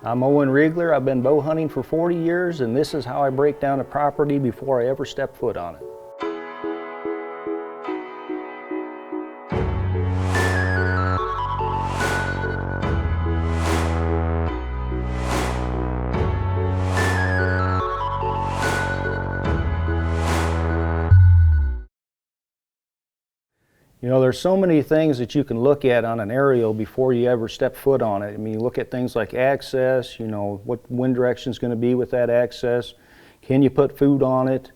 I'm Owen Reigler. I've been bow hunting for 40 years, and this is how I break down a property before I ever step foot on it. You know, there's so many things that you can look at on an aerial before you ever step foot on it. I mean, you look at things like access, you know, what wind direction is going to be with that access. Can you put food on it?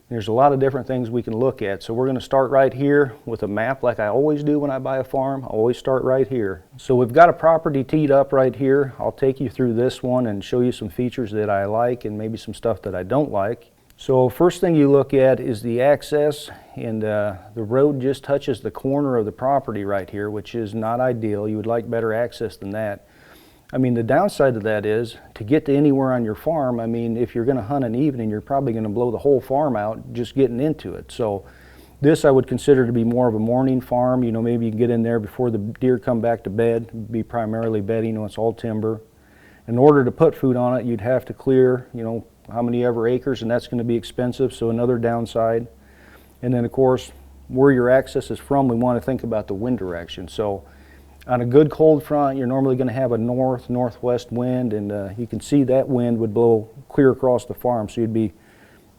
There's a lot of different things we can look at. So we're going to start right here with a map like I always do when I buy a farm. I always start right here. So we've got a property teed up right here. I'll take you through this one and show you some features that I like and maybe some stuff that I don't like. So first thing you look at is the access, and the road just touches the corner of the property right here, which is not ideal. You would like better access than that. I mean, the downside of that is to get to anywhere on your farm. I mean, if you're going to hunt an evening, you're probably going to blow the whole farm out just getting into it. So this I would consider to be more of a morning farm. You know, maybe you can get in there before the deer come back to bed, be primarily bedding when it's all timber. In order to put food on it, you'd have to clear, you know, how many ever acres, and that's going to be expensive, so another downside. And then of course, where your access is from, we want to think about the wind direction. So on a good cold front, you're normally going to have a northwest wind, and you can see that wind would blow clear across the farm, so you'd be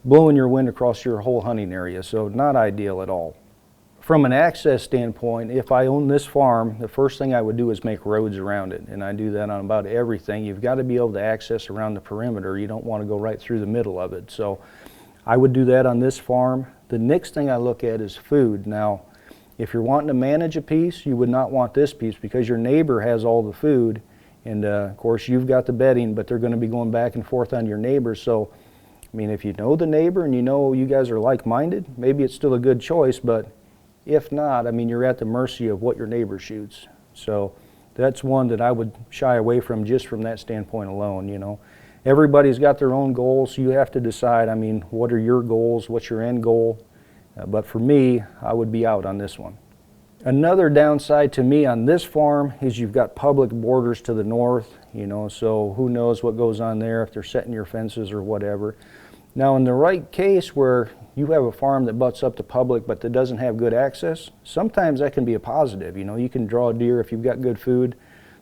blowing your wind across your whole hunting area, so not ideal at all. From an access standpoint, if I own this farm, the first thing I would do is make roads around it, and I do that on about everything. You've got to be able to access around the perimeter. You don't want to go right through the middle of it. So I would do that on this farm. The next thing I look at is food. Now, if you're wanting to manage a piece, you would not want this piece because your neighbor has all the food, and of course you've got the bedding, but they're going to be going back and forth on your neighbor. So, I mean, if you know the neighbor and you know you guys are like-minded, maybe it's still a good choice, but if not, I mean, you're at the mercy of what your neighbor shoots. So that's one that I would shy away from just from that standpoint alone, you know. Everybody's got their own goals, so you have to decide, I mean, what are your goals, what's your end goal? But for me, I would be out on this one. Another downside to me on this farm is you've got public borders to the north, you know, so who knows what goes on there, if they're setting your fences or whatever. Now, in the right case where you have a farm that butts up to public but that doesn't have good access, sometimes that can be a positive. You know, you can draw deer if you've got good food.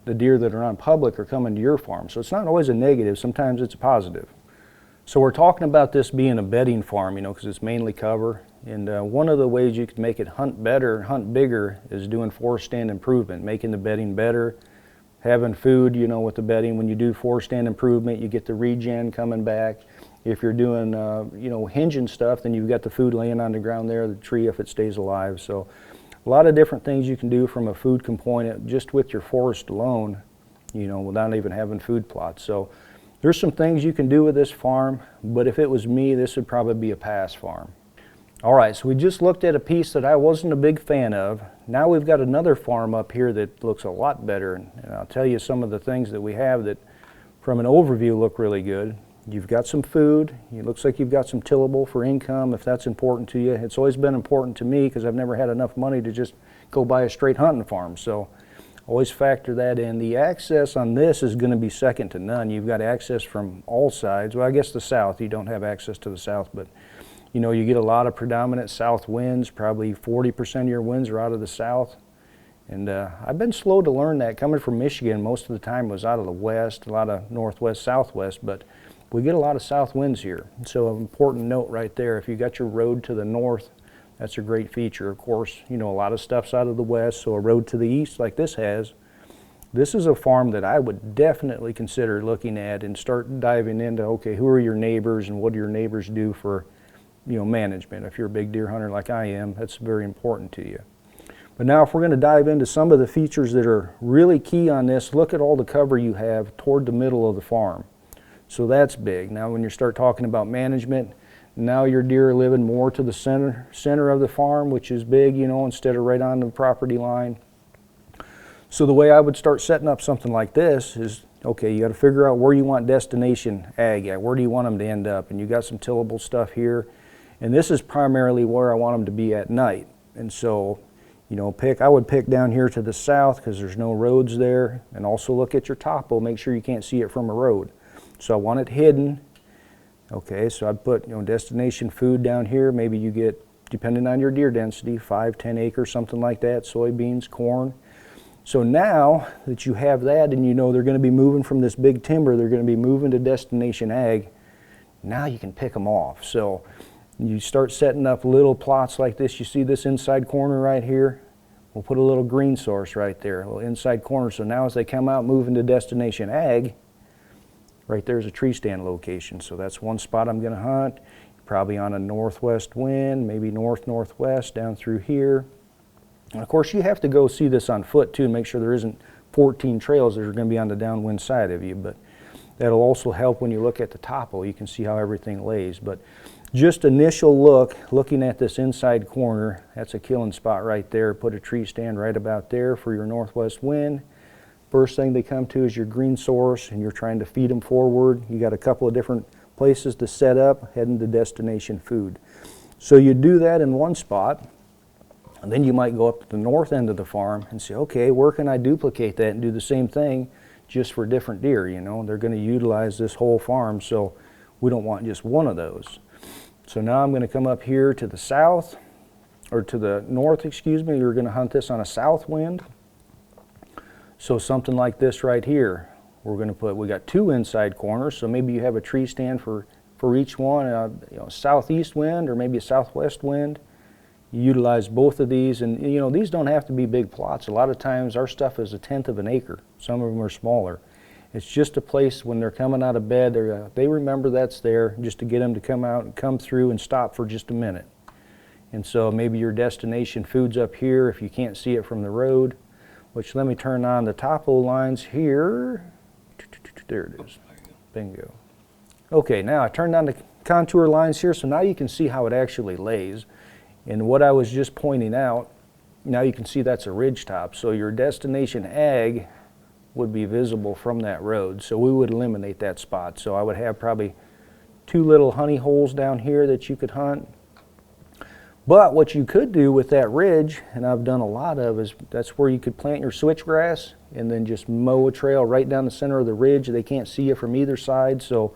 The deer that are on public are coming to your farm. So it's not always a negative, sometimes it's a positive. So we're talking about this being a bedding farm, you know, because it's mainly cover. And one of the ways you can make it hunt better, hunt bigger, is doing forest stand improvement, making the bedding better, having food, you know, with the bedding. When you do forest stand improvement, you get the regen coming back. If you're doing, you know, hinging stuff, then you've got the food laying on the ground there, the tree if it stays alive. So a lot of different things you can do from a food component just with your forest alone, you know, without even having food plots. So there's some things you can do with this farm, but if it was me, this would probably be a pass farm. All right, so we just looked at a piece that I wasn't a big fan of. Now we've got another farm up here that looks a lot better, and I'll tell you some of the things that we have that from an overview look really good. You've got some food. It looks like you've got some tillable for income if that's important to you. It's always been important to me because I've never had enough money to just go buy a straight hunting farm. So always factor that in. The access on this is going to be second to none. You've got access from all sides. Well, I guess the south, you don't have access to the south, but you know, you get a lot of predominant south winds. Probably 40% of your winds are out of the south. And I've been slow to learn that. Coming from Michigan, most of the time was out of the west, a lot of northwest, southwest, but we get a lot of south winds here. So an important note right there, if you got your road to the north, that's a great feature. Of course, you know, a lot of stuff's out of the west, so a road to the east like this has. This is a farm that I would definitely consider looking at and start diving into, okay, who are your neighbors and what do your neighbors do for, you know, management. If you're a big deer hunter like I am, that's very important to you. But now if we're going to dive into some of the features that are really key on this, look at all the cover you have toward the middle of the farm. So that's big. Now when you start talking about management, now your deer are living more to the center of the farm, which is big, you know, instead of right on the property line. So the way I would start setting up something like this is, okay, you got to figure out where you want destination ag at. Where do you want them to end up? And you got some tillable stuff here. And this is primarily where I want them to be at night. And so You know, I would pick down here to the south because there's no roads there, and also look at your topo, make sure you can't see it from a road. So I want it hidden. Okay, so I'd put, you know, destination food down here. Maybe you get, depending on your deer density, 5-10 acres, something like that, soybeans, corn. So now that you have that and you know they're going to be moving from this big timber, they're going to be moving to destination ag, now you can pick them off. So you start setting up little plots like this. You see this inside corner right here? We'll put a little green source right there, a little inside corner. So now as they come out moving to destination ag, right there's a tree stand location. So that's one spot I'm going to hunt. Probably on a northwest wind, maybe north-northwest down through here. And of course you have to go see this on foot too, and make sure there isn't 14 trails that are going to be on the downwind side of you. But that'll also help when you look at the topo. You can see how everything lays. But just initial looking at this inside corner, that's a killing spot right there. Put a tree stand right about there for your northwest wind. First thing they come to is your green source, and you're trying to feed them forward. You got a couple of different places to set up, heading to destination food. So you do that in one spot, and then you might go up to the north end of the farm and say, okay, where can I duplicate that and do the same thing just for different deer? You know, they're going to utilize this whole farm, so we don't want just one of those. So now I'm going to come up here to the south, or to the north, excuse me. You're going to hunt this on a south wind. So something like this right here. We're going to put, we got 2 inside corners, so maybe you have a tree stand for each one, you know, southeast wind or maybe a southwest wind. You utilize both of these, and you know, these don't have to be big plots. A lot of times our stuff is 1/10 of an acre. Some of them are smaller. It's just a place when they're coming out of bed, they remember that's there, just to get them to come out and come through and stop for just a minute. And so maybe your destination food's up here if you can't see it from the road, which let me turn on the topo lines here. There it is. Bingo. Okay, now I turned on the contour lines here, so now you can see how it actually lays. And what I was just pointing out, now you can see that's a ridge top. So your destination ag would be visible from that road. So we would eliminate that spot. So I would have probably 2 little honey holes down here that you could hunt. But what you could do with that ridge, and I've done a lot of, is that's where you could plant your switchgrass and then just mow a trail right down the center of the ridge. They can't see you from either side. So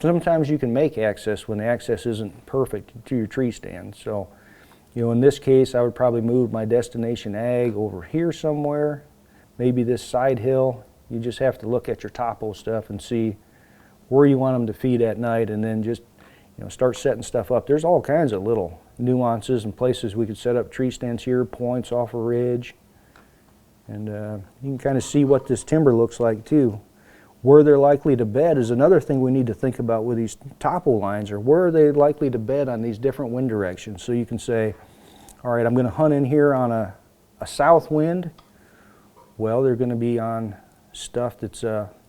sometimes you can make access when the access isn't perfect to your tree stand. So, you know, in this case, I would probably move my destination ag over here somewhere, maybe this side hill. You just have to look at your topo stuff and see where you want them to feed at night, and then just, you know, start setting stuff up. There's all kinds of little nuances and places we could set up tree stands here, points off a ridge. And you can kind of see what this timber looks like too. Where they're likely to bed is another thing we need to think about with these topo lines, or where are they likely to bed on these different wind directions. So you can say, all right, I'm going to hunt in here on a south wind. Well, they're going to be on stuff that's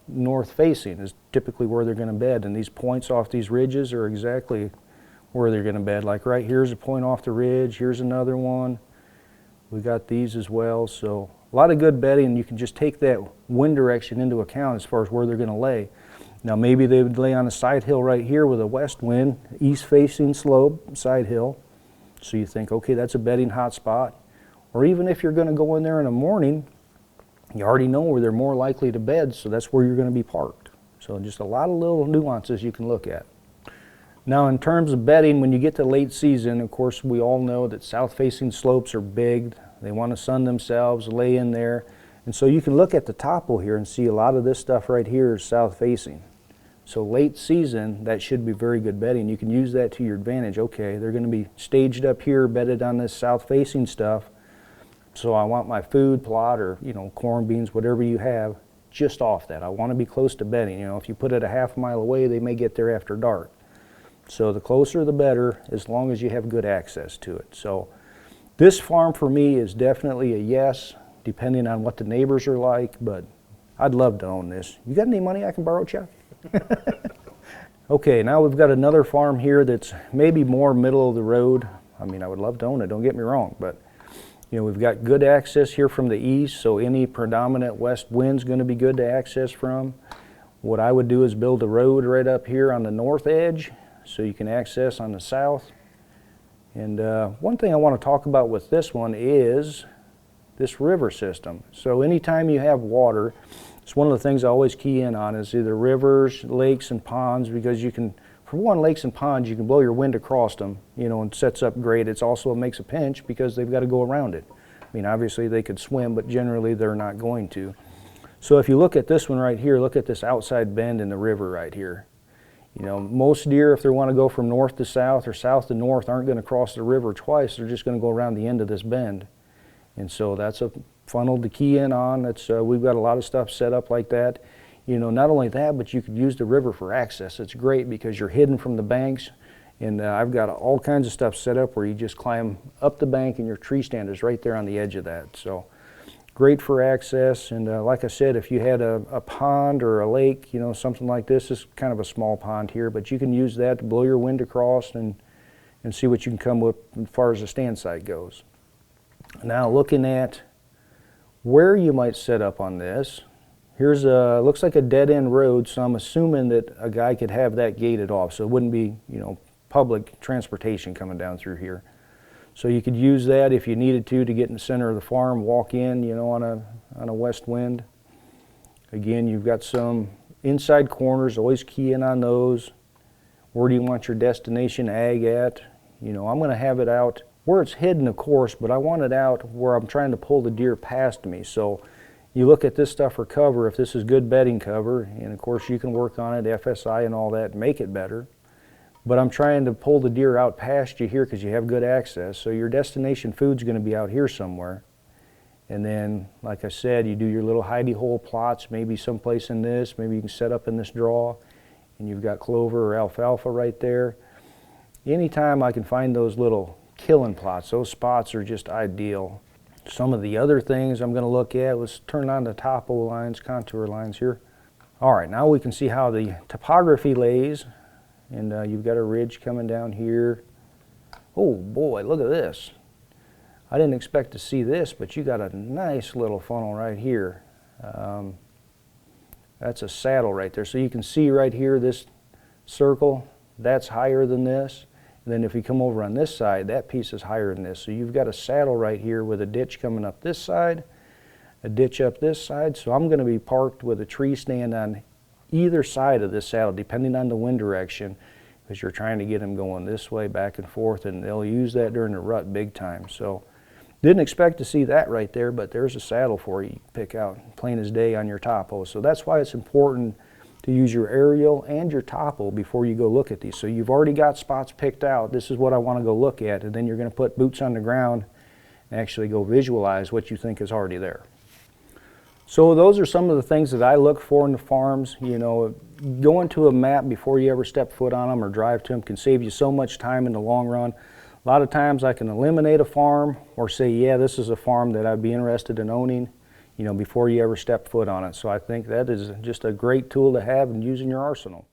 north facing is typically where they're going to bed, and these points off these ridges are exactly where they're going to bed. Like right here's a point off the ridge, here's another one. We got these as well. So a lot of good bedding. You can just take that wind direction into account as far as where they're going to lay. Now maybe they would lay on a side hill right here with a west wind, east facing slope, side hill. So you think, okay, that's a bedding hot spot. Or even if you're going to go in there in the morning, you already know where they're more likely to bed, so that's where you're going to be parked. So just a lot of little nuances you can look at. Now in terms of bedding, when you get to late season, of course we all know that south-facing slopes are big. They want to sun themselves, lay in there. And so you can look at the topo here and see a lot of this stuff right here is south-facing. So late season, that should be very good bedding. You can use that to your advantage. Okay, they're going to be staged up here, bedded on this south-facing stuff. So I want my food plot, or you know, corn, beans, whatever you have, just off that. I want to be close to bedding. You know, if you put it a half mile away, they may get there after dark. So the closer the better, as long as you have good access to it. So this farm for me is definitely a yes, depending on what the neighbors are like, but I'd love to own this. You got any money I can borrow, Chuck? Okay, now we've got another farm here that's maybe more middle of the road. I mean, I would love to own it, don't get me wrong, but you know, we've got good access here from the east, so any predominant west wind's going to be good to access from. What I would do is build a road right up here on the north edge so you can access on the south. And one thing I want to talk about with this one is this river system. So anytime you have water, it's one of the things I always key in on is either rivers, lakes, and ponds, because you can, for one, lakes and ponds, you can blow your wind across them, you know, and sets up great. It's also makes a pinch because they've got to go around it. I mean, obviously they could swim, but generally they're not going to. So if you look at this one right here, look at this outside bend in the river right here. You know, most deer, if they want to go from north to south or south to north, aren't going to cross the river twice. They're just going to go around the end of this bend. And so that's a funnel to key in on. It's, we've got a lot of stuff set up like that. You know, not only that, but you could use the river for access. It's great because you're hidden from the banks. And I've got all kinds of stuff set up where you just climb up the bank and your tree stand is right there on the edge of that. So great for access. And like I said, if you had a pond or a lake, you know, something like this is kind of a small pond here, but you can use that to blow your wind across and see what you can come with as far as the stand site goes. Now looking at where you might set up on this, here's a, looks like a dead-end road, so I'm assuming that a guy could have that gated off, so it wouldn't be, you know, public transportation coming down through here. So you could use that if you needed to get in the center of the farm, walk in, you know, on a west wind. Again, you've got some inside corners, always key in on those. Where do you want your destination ag at? You know, I'm going to have it out where it's hidden, of course, but I want it out where I'm trying to pull the deer past me. So you look at this stuff for cover, if this is good bedding cover, and of course you can work on it, FSI and all that, make it better. But I'm trying to pull the deer out past you here because you have good access. So your destination food's going to be out here somewhere. And then, like I said, you do your little hidey hole plots, maybe someplace in this, maybe you can set up in this draw, and you've got clover or alfalfa right there. Anytime I can find those little killing plots, those spots are just ideal. Some of the other things I'm going to look at, let's turn on the topo lines, contour lines here. All right, now we can see how the topography lays. And you've got a ridge coming down here. Oh boy, look at this. I didn't expect to see this, but you got a nice little funnel right here. That's a saddle right there. So you can see right here, this circle, that's higher than this. And then if you come over on this side, that piece is higher than this. So you've got a saddle right here with a ditch coming up this side, a ditch up this side. So I'm going to be parked with a tree stand on either side of this saddle, depending on the wind direction, because you're trying to get them going this way, back and forth, and they'll use that during the rut big time. So didn't expect to see that right there, but there's a saddle for you to pick out plain as day on your topo. So that's why it's important to use your aerial and your topo before you go look at these. So you've already got spots picked out. This is what I want to go look at, and then you're going to put boots on the ground and actually go visualize what you think is already there. So those are some of the things that I look for in the farms. You know, going to a map before you ever step foot on them or drive to them can save you so much time in the long run. A lot of times I can eliminate a farm or say, yeah, this is a farm that I'd be interested in owning, you know, before you ever step foot on it. So I think that is just a great tool to have and use in your arsenal.